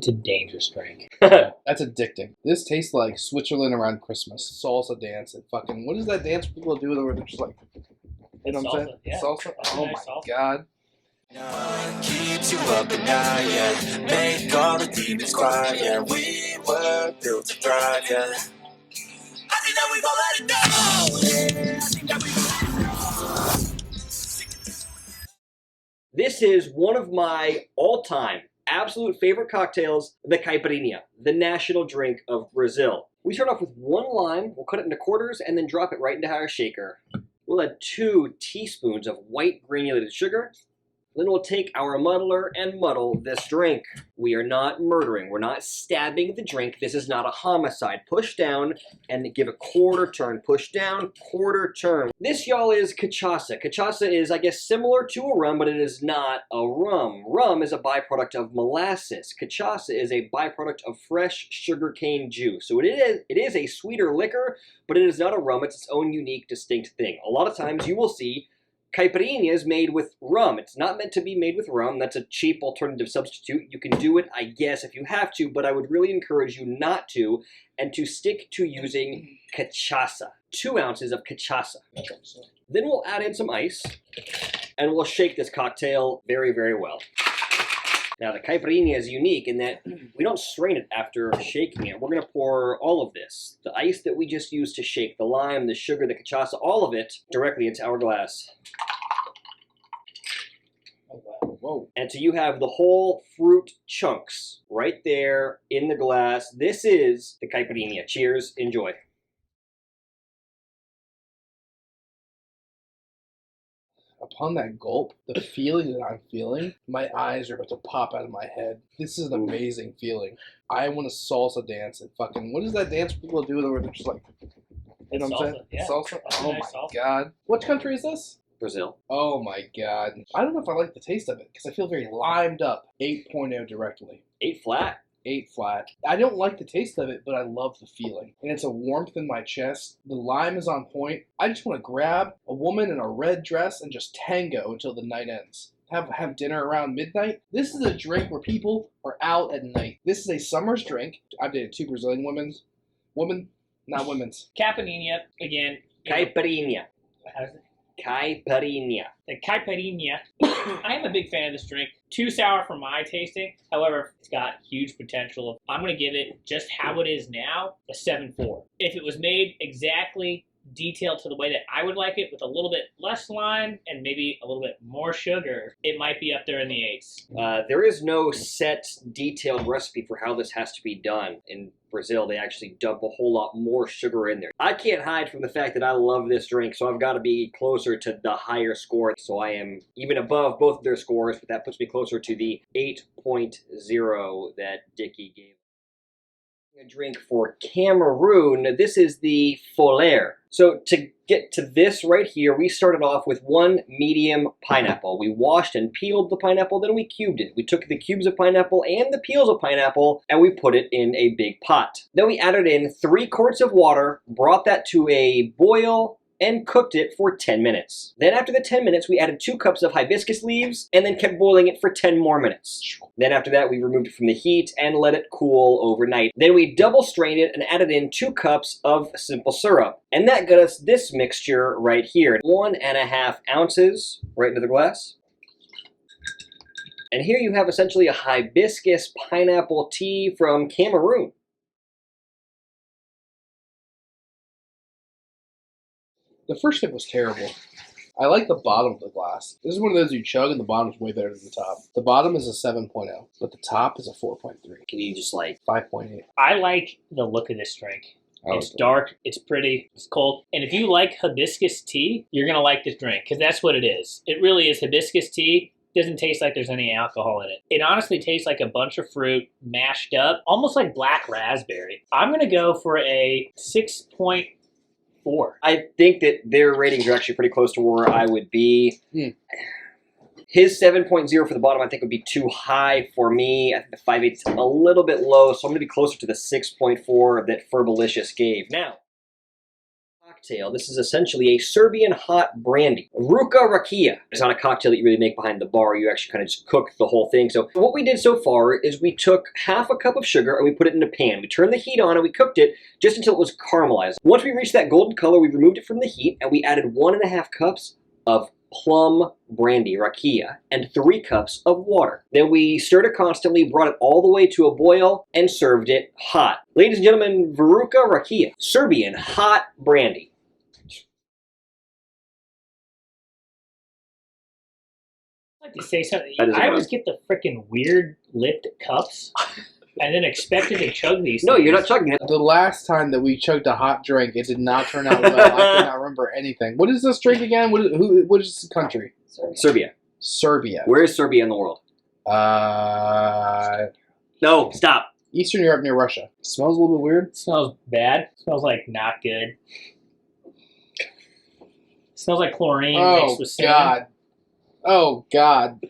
It's a dangerous drink. That's addicting. This tastes like Switzerland around Christmas. Salsa dance and fucking, what is that dance people do where they're just like, you know what I'm saying? Yeah. Salsa? That's Oh nice my salsa. god. Keeps you up at night, yeah. Make all the demons quiet, yeah. We were built to thrive, yeah. I think that we've all let it go. Yeah, I think that This is one of my all-time absolute favorite cocktails, the Caipirinha, the national drink of Brazil. We start off with 1 lime, we'll cut it into quarters, and then drop it right into our shaker. We'll add 2 teaspoons of white granulated sugar. Then we'll take our muddler and muddle this drink. We are not murdering. We're not stabbing the drink. This is not a homicide. Push down and give a quarter turn. Push down, quarter turn. This, y'all, is cachaça. Cachaça is, I guess, similar to a rum, but it is not a rum. Rum is a byproduct of molasses. Cachaça is a byproduct of fresh sugarcane juice. So it is a sweeter liquor, but it is not a rum. It's its own unique, distinct thing. A lot of times you will see Caipirinha is made with rum. It's not meant to be made with rum. That's a cheap alternative substitute. You can do it, I guess, if you have to, but I would really encourage you not to, and to stick to using cachaça. 2 ounces of cachaça. Then we'll add in some ice, and we'll shake this cocktail very, very well. Now, the Caipirinha is unique in that we don't strain it after shaking it. We're going to pour all of this, the ice that we just used to shake, the lime, the sugar, the cachaça, all of it directly into our glass. Oh, wow. Whoa. And so you have the whole fruit chunks right there in the glass. This is the Caipirinha. Cheers. Enjoy. Upon that gulp, the feeling that I'm feeling, my eyes are about to pop out of my head. This is an amazing feeling. I want to salsa dance and fucking, what is that dance people do where they're just like, you know what I'm saying? Yeah. Salsa? That's Oh nice my salsa. god. What country is this? Brazil. Oh my god. I don't know if I like the taste of it because I feel very limed up. 8.0 directly. 8 flat. 8 flat. I don't like the taste of it, but I love the feeling. And it's a warmth in my chest. The lime is on point. I just want to grab a woman in a red dress and just tango until the night ends. Have dinner around midnight. This is a drink where people are out at night. This is a summer's drink. I've dated 2 Brazilian women, not women's. Caipirinha, again. Caipirinha. How's it? Caipirinha. The Caipirinha. I am a big fan of this drink. Too sour for my tasting. However, it's got huge potential. I'm going to give it, just how it is now, a 7.4. If it was made exactly detailed to the way that I would like it, with a little bit less lime and maybe a little bit more sugar, it might be up there in the 8s. There is no set detailed recipe for how this has to be done. In Brazil, they actually dump a whole lot more sugar in there. I can't hide from the fact that I love this drink, so I've got to be closer to the higher score. So I am even above both of their scores, but that puts me closer to the 8.0 that Dickey gave. A drink for Cameroon. This is the Folere. So to get to this right here, we started off with 1 medium pineapple. We washed and peeled the pineapple, then we cubed it. We took the cubes of pineapple and the peels of pineapple, and we put it in a big pot. Then we added in 3 quarts of water, brought that to a boil, and cooked it for 10 minutes. Then after the 10 minutes, we added 2 cups of hibiscus leaves and then kept boiling it for 10 more minutes. Then after that, we removed it from the heat and let it cool overnight. Then we double strained it and added in 2 cups of simple syrup. And that got us this mixture right here. 1.5 ounces right into the glass. And here you have essentially a hibiscus pineapple tea from Cameroon. The first sip was terrible. I like the bottom of the glass. This is one of those you chug and the bottom's way better than the top. The bottom is a 7.0, but the top is a 4.3. Can you just like 5.8. I like the look of this drink. It's dark, it's pretty, it's cold. And if you like hibiscus tea, you're going to like this drink, because that's what it is. It really is hibiscus tea. Doesn't taste like there's any alcohol in it. It honestly tastes like a bunch of fruit mashed up, almost like black raspberry. I'm going to go for a 6.4. I think that their ratings are actually pretty close to where I would be. His 7.0 for the bottom, I think, would be too high for me. I think the 5.8 is a little bit low, so I'm going to be closer to the 6.4 that Ferbalicious gave. Now, cocktail. This is essentially a Serbian hot brandy. Vruca Rakija is not a cocktail that you really make behind the bar. You actually kind of just cook the whole thing. So what we did so far is we took half a cup of sugar and we put it in a pan. We turned the heat on and we cooked it just until it was caramelized. Once we reached that golden color, we removed it from the heat and we added 1.5 cups of plum brandy, Rakija, and 3 cups of water. Then we stirred it constantly, brought it all the way to a boil, and served it hot. Ladies and gentlemen, Vruca Rakija, Serbian hot brandy. I'd like to say something. That is I always enough. get the freaking weird lipped cups and then expected to chug these No, things. you're not chugging it. The last time that we chugged a hot drink, it did not turn out well. I cannot remember anything. What is this drink again? What is this country? Serbia. Serbia. Where is Serbia in the world? No, stop. Eastern Europe near Russia. Smells a little bit weird. It smells bad. It smells like not good. It smells like chlorine mixed with sand. God. Oh, God.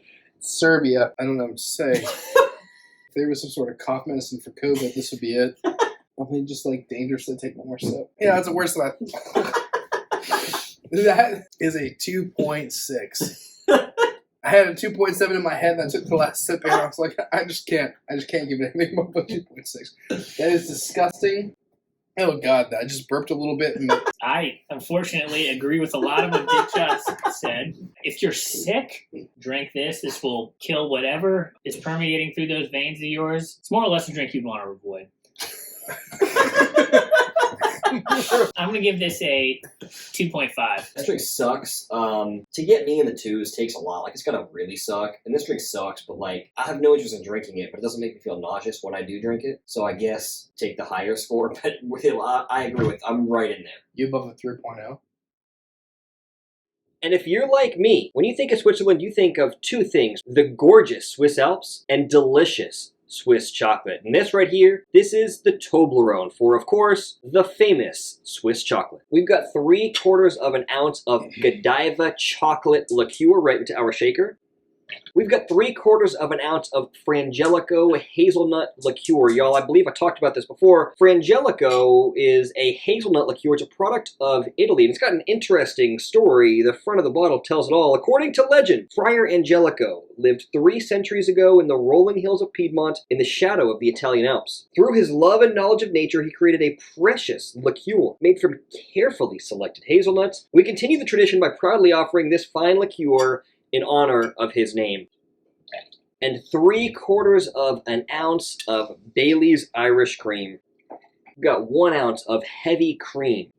Serbia. I don't know what to say. If there was some sort of cough medicine for COVID, this would be it. I mean, just like dangerously take one more sip. Yeah, that's worse than that. That is a 2.6. I had a 2.7 in my head, and I took the last sip, and I was like, I just can't give it anything more than 2.6. That is disgusting. Oh, God, I just burped a little bit. And I, unfortunately, agree with a lot of what Dickey said. If you're sick, drink this. This will kill whatever is permeating through those veins of yours. It's more or less a drink you'd want to avoid. I'm going to give this a 2.5. That drink sucks. To get me in the twos takes a lot. Like, it's gonna really suck. And this drink sucks, but like, I have no interest in drinking it, but it doesn't make me feel nauseous when I do drink it. So I guess take the higher score, but I agree with, I'm right in there. you above a 3.0? And if you're like me, when you think of Switzerland, you think of 2 things. The gorgeous Swiss Alps and delicious Swiss chocolate. And this right here, this is the Toblerone for, of course, the famous Swiss chocolate. We've got 3/4 of an ounce of Godiva chocolate liqueur right into our shaker. We've got 3/4 of an ounce of Frangelico hazelnut liqueur. Y'all, I believe I talked about this before. Frangelico is a hazelnut liqueur. It's a product of Italy, and it's got an interesting story. The front of the bottle tells it all. According to legend, Friar Angelico lived 3 centuries ago in the rolling hills of Piedmont in the shadow of the Italian Alps. Through his love and knowledge of nature, he created a precious liqueur made from carefully selected hazelnuts. We continue the tradition by proudly offering this fine liqueur in honor of his name. And 3/4 of an ounce of Bailey's Irish cream. We've got 1 ounce of heavy cream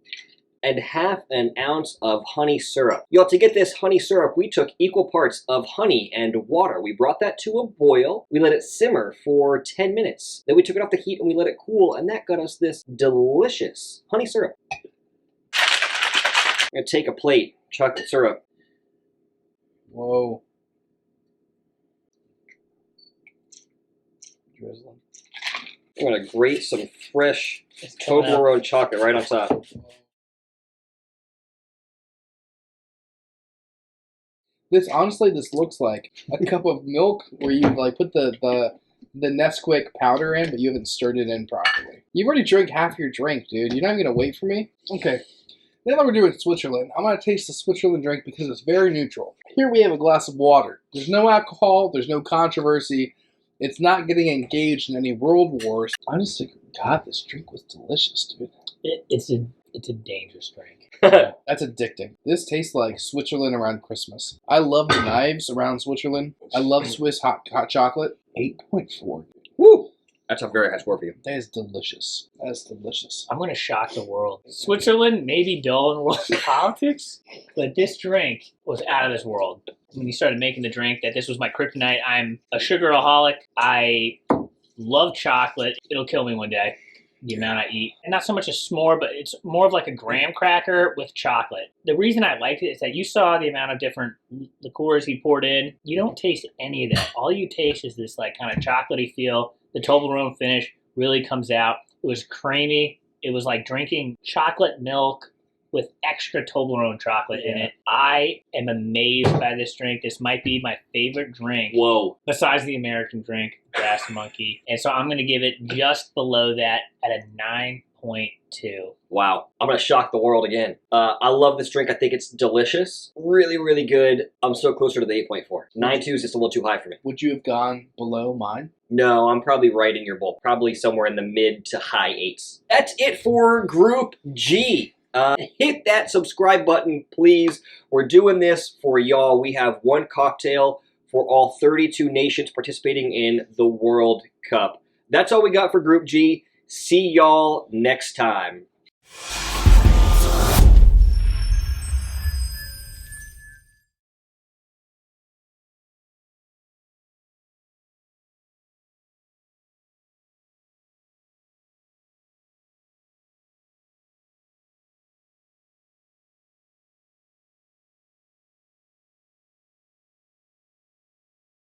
and 1/2 an ounce of honey syrup. Y'all, to get this honey syrup, we took equal parts of honey and water. We brought that to a boil. We let it simmer for 10 minutes. Then we took it off the heat and we let it cool, and that got us this delicious honey syrup. I'm gonna take a plate, chocolate syrup. Whoa. Drizzling. I'm gonna grate some fresh It's coming up. Toblerone chocolate right on top. This looks like a cup of milk where you like put the Nesquik powder in, but you haven't stirred it in properly. You've already drank half your drink, dude. You're not gonna wait for me? Okay. Now that we're doing Switzerland, I'm gonna taste the Switzerland drink because it's very neutral. Here we have a glass of water. There's no alcohol. There's no controversy. It's not getting engaged in any world wars. Honestly, God, this drink was delicious, dude. It's a dangerous drink. That's addicting. This tastes like Switzerland around Christmas. I love the knives around Switzerland. I love Swiss hot chocolate. 8.4. Woo! That's a very high score for you. That is delicious. That is delicious. I'm going to shock the world. Switzerland may be dull in world politics, but this drink was out of this world. When you started making the drink, that this was my kryptonite. I'm a sugaraholic. I love chocolate. It'll kill me one day, the amount I eat. And not so much a s'more, but it's more of like a graham cracker with chocolate. The reason I liked it is that you saw the amount of different liqueurs he poured in. You don't taste any of that. All you taste is this like kind of chocolatey feel. The Toblerone finish really comes out. It was creamy. It was like drinking chocolate milk with extra Toblerone chocolate in it. I am amazed by this drink. This might be my favorite drink. Whoa. Besides the American drink, Grass Monkey. And so I'm going to give it just below that at a 9.5. 8.2. Wow. I'm going to shock the world again. I love this drink. I think it's delicious. Really, really good. I'm still closer to the 8.4. 9.2 is just a little too high for me. Would you have gone below mine? No, I'm probably right in your bowl. Probably somewhere in the mid to high 8s. That's it for Group G. Hit that subscribe button, please. We're doing this for y'all. We have one cocktail for all 32 nations participating in the World Cup. That's all we got for Group G. See y'all next time.